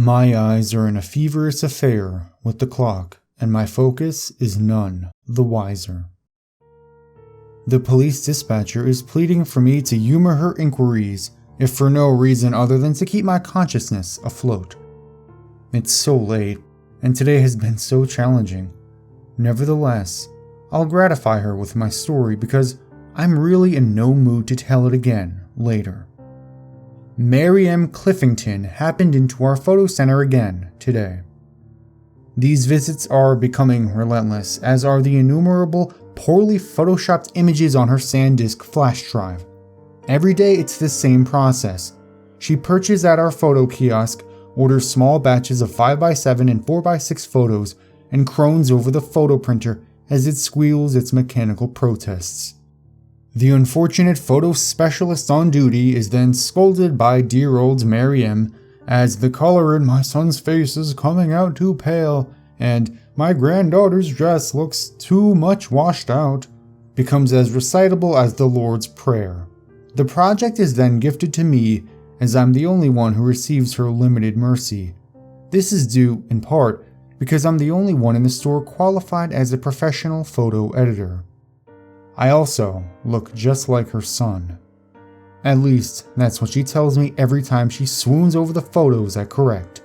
My eyes are in a feverish affair with the clock, and my focus is none the wiser. The police dispatcher is pleading for me to humor her inquiries, if for no reason other than to keep my consciousness afloat. It's so late, and today has been so challenging. Nevertheless, I'll gratify her with my story because I'm really in no mood to tell it again later. Miriam Cliffington happened into our photo center again today. These visits are becoming relentless, as are the innumerable poorly photoshopped images on her SanDisk flash drive. Every day it's the same process. She perches at our photo kiosk, orders small batches of 5x7 and 4x6 photos, and croons over the photo printer as it squeals its mechanical protests. The unfortunate photo specialist on duty is then scolded by dear old Miriam as the color in my son's face is coming out too pale and my granddaughter's dress looks too much washed out, becomes as recitable as the Lord's Prayer. The project is then gifted to me as I'm the only one who receives her limited mercy. This is due, in part, because I'm the only one in the store qualified as a professional photo editor. I also look just like her son. At least, that's what she tells me every time she swoons over the photos I correct.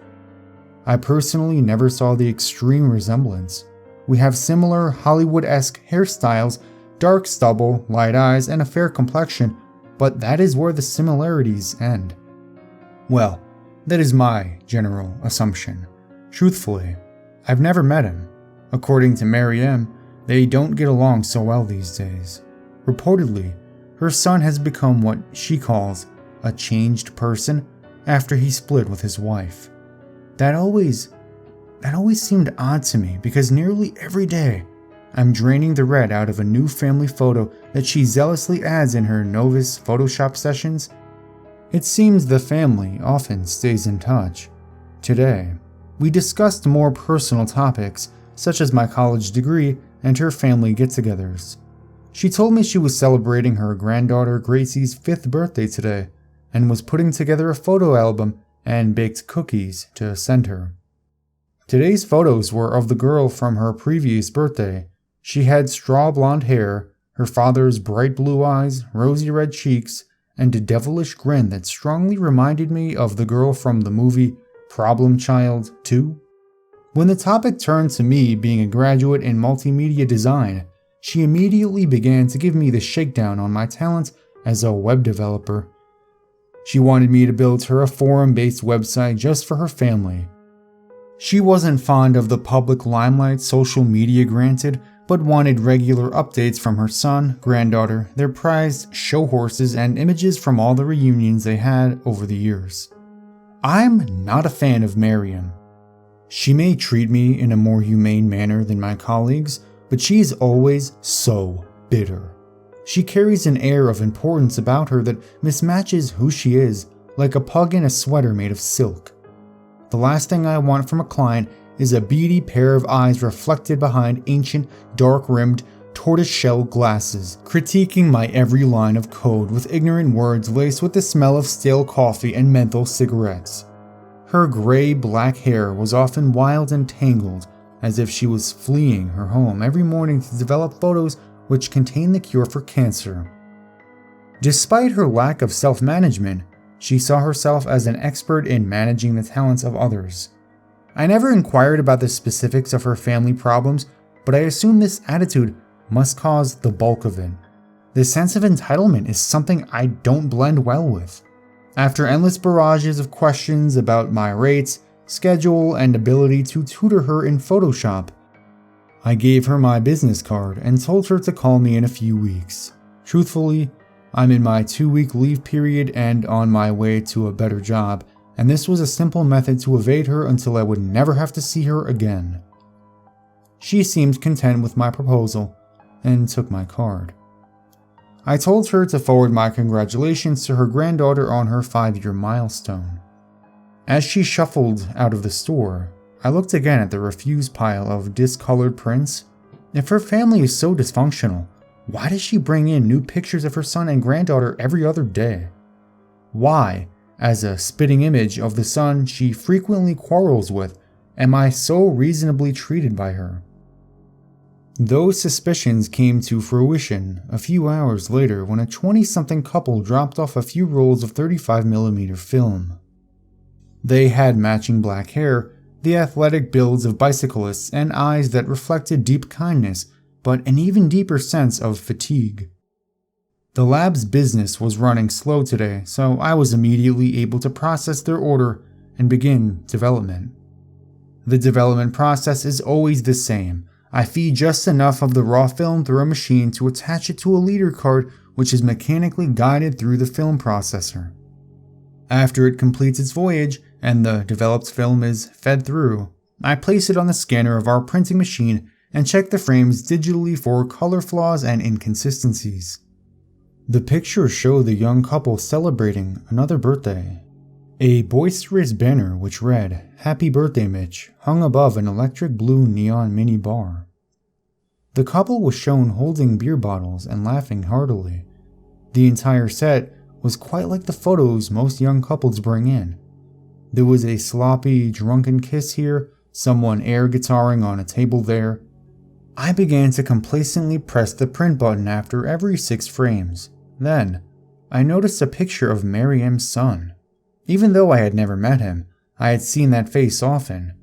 I personally never saw the extreme resemblance. We have similar Hollywood-esque hairstyles, dark stubble, light eyes, and a fair complexion, but that is where the similarities end. Well, that is my general assumption. Truthfully, I've never met him. According to Miriam, they don't get along so well these days. Reportedly, her son has become what she calls a changed person after he split with his wife. That always seemed odd to me because nearly every day I'm draining the red out of a new family photo that she zealously adds in her novice Photoshop sessions. It seems the family often stays in touch. Today, we discussed more personal topics such as my college degree and her family get-togethers. She told me she was celebrating her granddaughter Gracie's 5th birthday today and was putting together a photo album and baked cookies to send her. Today's photos were of the girl from her previous birthday. She had straw blonde hair, her father's bright blue eyes, rosy red cheeks, and a devilish grin that strongly reminded me of the girl from the movie Problem Child 2. When the topic turned to me being a graduate in multimedia design, she immediately began to give me the shakedown on my talent as a web developer. She wanted me to build her a forum-based website just for her family. She wasn't fond of the public limelight social media granted, but wanted regular updates from her son, granddaughter, their prized show horses, and images from all the reunions they had over the years. I'm not a fan of Miriam. She may treat me in a more humane manner than my colleagues, but she's always so bitter. She carries an air of importance about her that mismatches who she is, like a pug in a sweater made of silk. The last thing I want from a client is a beady pair of eyes reflected behind ancient, dark-rimmed, tortoiseshell glasses, critiquing my every line of code with ignorant words laced with the smell of stale coffee and menthol cigarettes. Her gray-black hair was often wild and tangled, as if she was fleeing her home every morning to develop photos which contain the cure for cancer. Despite her lack of self-management, she saw herself as an expert in managing the talents of others. I never inquired about the specifics of her family problems, but I assume this attitude must cause the bulk of it. This sense of entitlement is something I don't blend well with. After endless barrages of questions about my rates, schedule, and ability to tutor her in Photoshop, I gave her my business card and told her to call me in a few weeks. Truthfully, I'm in my 2-week leave period and on my way to a better job, and this was a simple method to evade her until I would never have to see her again. She seemed content with my proposal and took my card. I told her to forward my congratulations to her granddaughter on her 5-year milestone. As she shuffled out of the store, I looked again at the refuse pile of discolored prints. If her family is so dysfunctional, why does she bring in new pictures of her son and granddaughter every other day? Why, As a spitting image of the son she frequently quarrels with, am I so reasonably treated by her? Those suspicions came to fruition a few hours later when a 20-something couple dropped off a few rolls of 35mm film. They had matching black hair, the athletic builds of bicyclists, and eyes that reflected deep kindness, but an even deeper sense of fatigue. The lab's business was running slow today, so I was immediately able to process their order and begin development. The development process is always the same. I feed just enough of the raw film through a machine to attach it to a leader card, which is mechanically guided through the film processor. After it completes its voyage and the developed film is fed through, I place it on the scanner of our printing machine and check the frames digitally for color flaws and inconsistencies. The pictures show the young couple celebrating another birthday. A boisterous banner which read, "Happy Birthday, Mitch," hung above an electric blue neon mini bar. The couple was shown holding beer bottles and laughing heartily. The entire set was quite like the photos most young couples bring in. There was a sloppy, drunken kiss here, someone air guitaring on a table there. I began to complacently press the print button after every 6 frames. Then, I noticed a picture of Miriam's son. Even though I had never met him, I had seen that face often.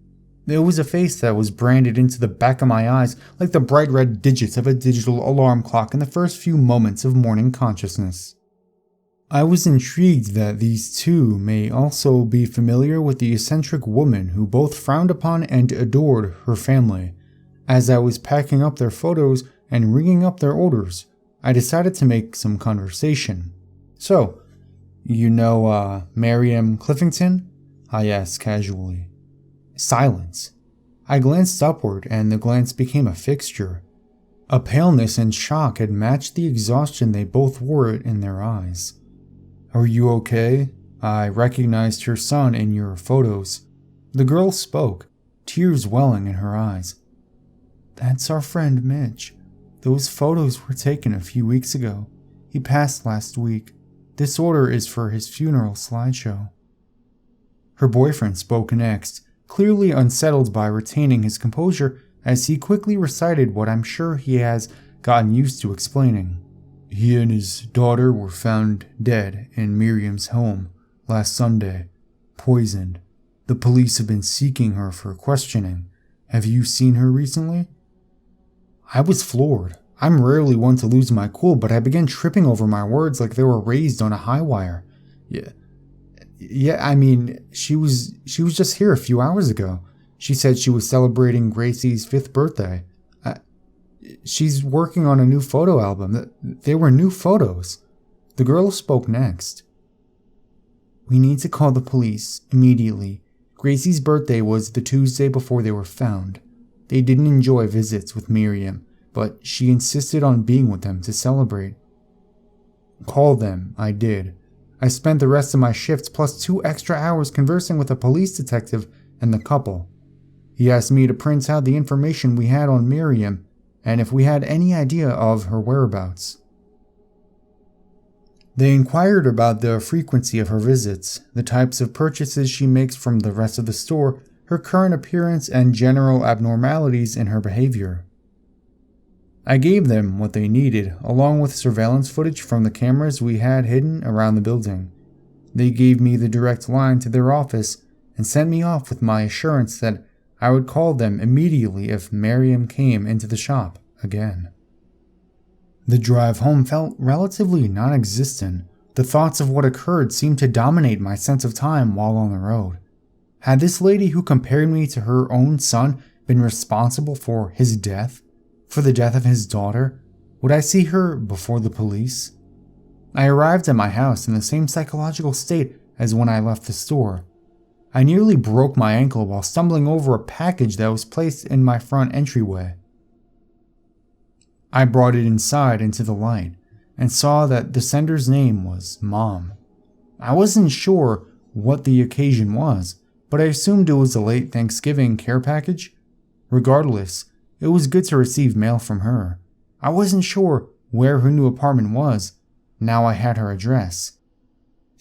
It was a face that was branded into the back of my eyes like the bright red digits of a digital alarm clock in the first few moments of morning consciousness. I was intrigued that these two may also be familiar with the eccentric woman who both frowned upon and adored her family. As I was packing up their photos and ringing up their orders, I decided to make some conversation. "So, you know, Miriam Cliffington?" I asked casually. Silence. I glanced upward and the glance became a fixture. A paleness and shock had matched the exhaustion they both wore in their eyes. "Are you okay? I recognized your son in your photos." The girl spoke, tears welling in her eyes. "That's our friend Mitch. Those photos were taken a few weeks ago. He passed last week. This order is for his funeral slideshow." Her boyfriend spoke next, clearly unsettled by retaining his composure as he quickly recited what I'm sure he has gotten used to explaining. "He and his daughter were found dead in Miriam's home last Sunday, poisoned. The police have been seeking her for questioning. Have you seen her recently?" I was floored. I'm rarely one to lose my cool, but I began tripping over my words like they were raised on a high wire. I mean, she was just here a few hours ago. She said she was celebrating Gracie's 5th birthday. She's working on a new photo album. They were new photos. The girl spoke next. "We need to call the police immediately. Gracie's birthday was the Tuesday before they were found. They didn't enjoy visits with Miriam, but she insisted on being with them to celebrate." Call them, I did. I spent the rest of my shift plus 2 extra hours conversing with a police detective and the couple. He asked me to print out the information we had on Miriam and if we had any idea of her whereabouts. They inquired about the frequency of her visits, the types of purchases she makes from the rest of the store, her current appearance, and general abnormalities in her behavior. I gave them what they needed, along with surveillance footage from the cameras we had hidden around the building. They gave me the direct line to their office and sent me off with my assurance that I would call them immediately if Miriam came into the shop again. The drive home felt relatively non-existent. The thoughts of what occurred seemed to dominate my sense of time while on the road. Had this lady who compared me to her own son been responsible for his death? For the death of his daughter? Would I see her before the police? I arrived at my house in the same psychological state as when I left the store. I nearly broke my ankle while stumbling over a package that was placed in my front entryway. I brought it inside into the light and saw that the sender's name was Mom. I wasn't sure what the occasion was, but I assumed it was a late Thanksgiving care package. Regardless, it was good to receive mail from her. I wasn't sure where her new apartment was. Now I had her address.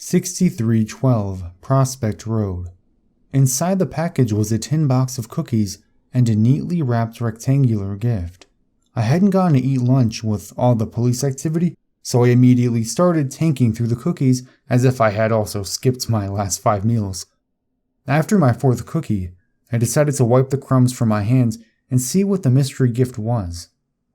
6312 Prospect Road. Inside the package was a tin box of cookies and a neatly wrapped rectangular gift. I hadn't gotten to eat lunch with all the police activity, so I immediately started tanking through the cookies as if I had also skipped my last 5 meals. After my 4th cookie, I decided to wipe the crumbs from my hands and see what the mystery gift was.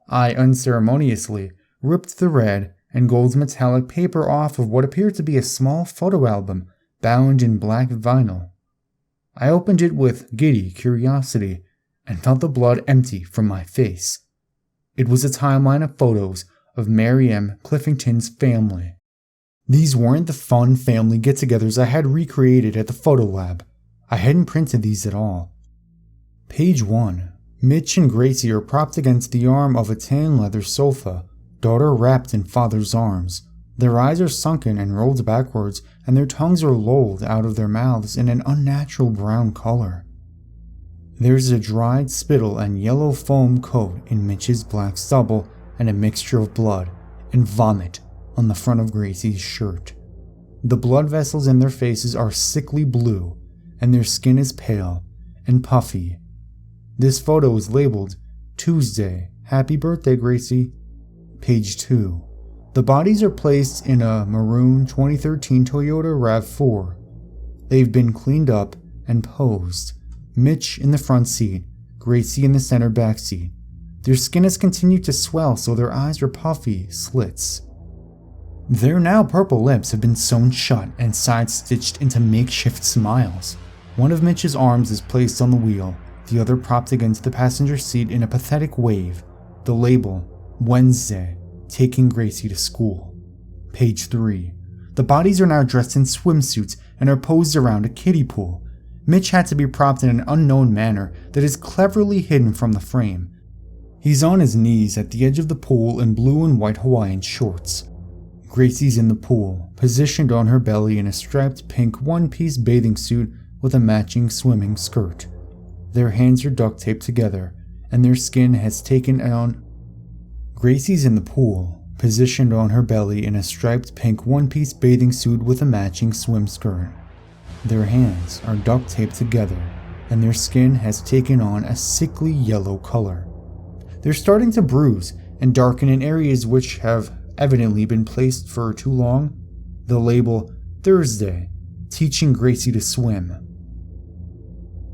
I unceremoniously ripped the red and gold metallic paper off of what appeared to be a small photo album bound in black vinyl. I opened it with giddy curiosity and felt the blood empty from my face. It was a timeline of photos of Miriam Cliffington's family. These weren't the fun family get-togethers I had recreated at the photo lab. I hadn't printed these at all. Page 1. Mitch and Gracie are propped against the arm of a tan leather sofa, daughter wrapped in father's arms. Their eyes are sunken and rolled backwards, and their tongues are lolled out of their mouths in an unnatural brown color. There's a dried spittle and yellow foam coat in Mitch's black stubble, and a mixture of blood and vomit on the front of Gracie's shirt. The blood vessels in their faces are sickly blue, and their skin is pale and puffy. This photo is labeled, Tuesday, Happy Birthday, Gracie. Page 2. The bodies are placed in a maroon 2013 Toyota RAV4. They've been cleaned up and posed. Mitch in the front seat, Gracie in the center back seat. Their skin has continued to swell, so their eyes are puffy slits. Their now purple lips have been sewn shut and side-stitched into makeshift smiles. One of Mitch's arms is placed on the wheel, the other propped against the passenger seat in a pathetic wave. The label, Wednesday, taking Gracie to school. Page 3. The bodies are now dressed in swimsuits and are posed around a kiddie pool. Mitch had to be propped in an unknown manner that is cleverly hidden from the frame. He's on his knees at the edge of the pool in blue and white Hawaiian shorts. Gracie's in the pool, positioned on her belly in a striped pink one-piece bathing suit with a matching swimming skirt. Their hands are duct taped together, and their skin has taken on. Gracie's in the pool, positioned on her belly in a striped pink one-piece bathing suit with a matching swim skirt. Their hands are duct taped together, and their skin has taken on a sickly yellow color. They're starting to bruise and darken in areas which have evidently been placed for too long. The label, Thursday, teaching Gracie to swim.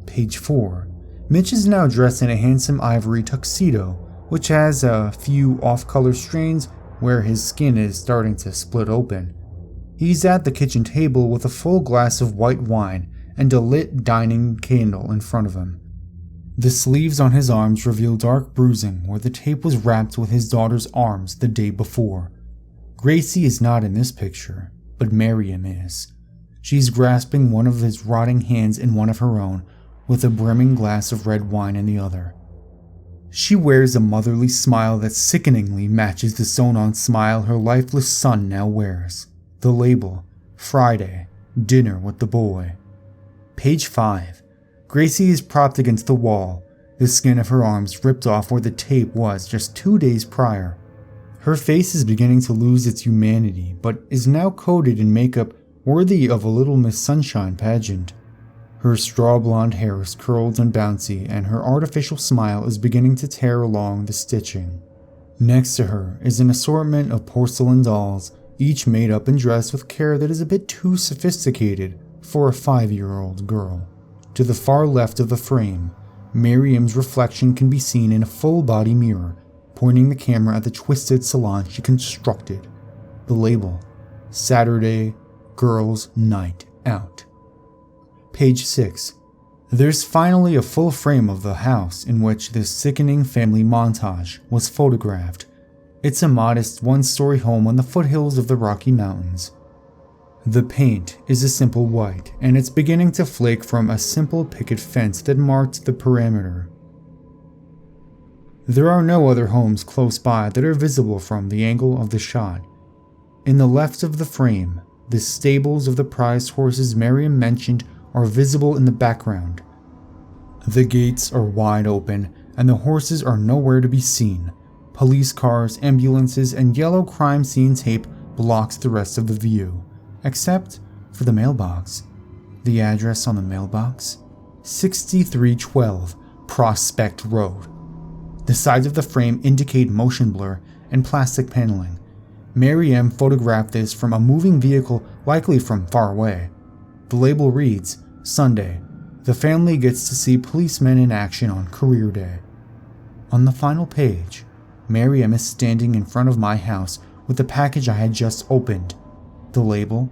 Page 4. Mitch is now dressed in a handsome ivory tuxedo, which has a few off-color strains where his skin is starting to split open. He's at the kitchen table with a full glass of white wine and a lit dining candle in front of him. The sleeves on his arms reveal dark bruising where the tape was wrapped with his daughter's arms the day before. Gracie is not in this picture, but Miriam is. She's grasping one of his rotting hands in one of her own, with a brimming glass of red wine in the other. She wears a motherly smile that sickeningly matches the sewn-on smile her lifeless son now wears. The label, Friday, dinner with the boy. Page 5. Gracie is propped against the wall, the skin of her arms ripped off where the tape was just 2 days prior. Her face is beginning to lose its humanity, but is now coated in makeup worthy of a Little Miss Sunshine pageant. Her straw blonde hair is curled and bouncy, and her artificial smile is beginning to tear along the stitching. Next to her is an assortment of porcelain dolls, each made up and dressed with care that is a bit too sophisticated for a 5-year-old girl. To the far left of the frame, Miriam's reflection can be seen in a full-body mirror, pointing the camera at the twisted salon she constructed. The label, Saturday Girls' Night Out. Page 6. There's finally a full frame of the house in which this sickening family montage was photographed. It's a modest one-story home on the foothills of the Rocky Mountains. The paint is a simple white, and it's beginning to flake from a simple picket fence that marked the perimeter. There are no other homes close by that are visible from the angle of the shot. In the left of the frame, the stables of the prized horses Miriam mentioned are visible in the background. The gates are wide open, and the horses are nowhere to be seen. Police cars, ambulances, and yellow crime scene tape blocks the rest of the view. except for the mailbox. The address on the mailbox? 6312 Prospect Road. The sides of the frame indicate motion blur and plastic paneling. Miriam photographed this from a moving vehicle, likely from far away. The label reads, Sunday. The family gets to see policemen in action on career day. On the final page, Miriam is standing in front of my house with the package I had just opened. The label,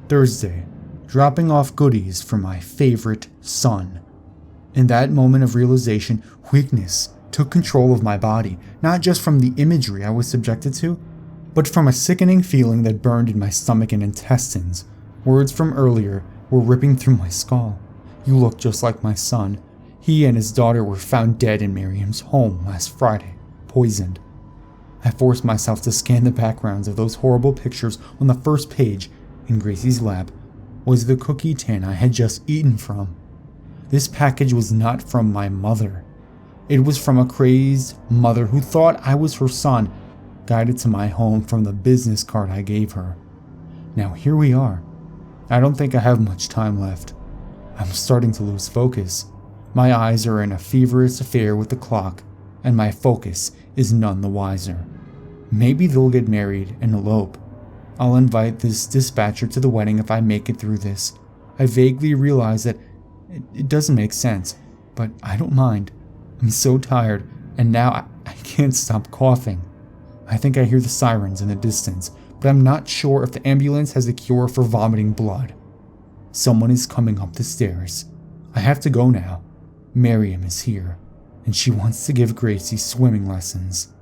Thursday, dropping off goodies for my favorite son. In that moment of realization, weakness took control of my body, not just from the imagery I was subjected to, but from a sickening feeling that burned in my stomach and intestines. Words from earlier were ripping through my skull. You look just like my son. He and his daughter were found dead in Miriam's home last Friday, poisoned. I forced myself to scan the backgrounds of those horrible pictures. On the first page, in Gracie's lap, was the cookie tin I had just eaten from. This package was not from my mother. It was from a crazed mother who thought I was her son, guided to my home from the business card I gave her. Now here we are. I don't think I have much time left. I'm starting to lose focus. My eyes are in a feverish affair with the clock, and my focus is none the wiser. Maybe they'll get married and elope. I'll invite this dispatcher to the wedding if I make it through this. I vaguely realize that it doesn't make sense, but I don't mind. I'm so tired, and now I can't stop coughing. I think I hear the sirens in the distance, but I'm not sure if the ambulance has a cure for vomiting blood. Someone is coming up the stairs. I have to go now. Miriam is here, and she wants to give Gracie swimming lessons.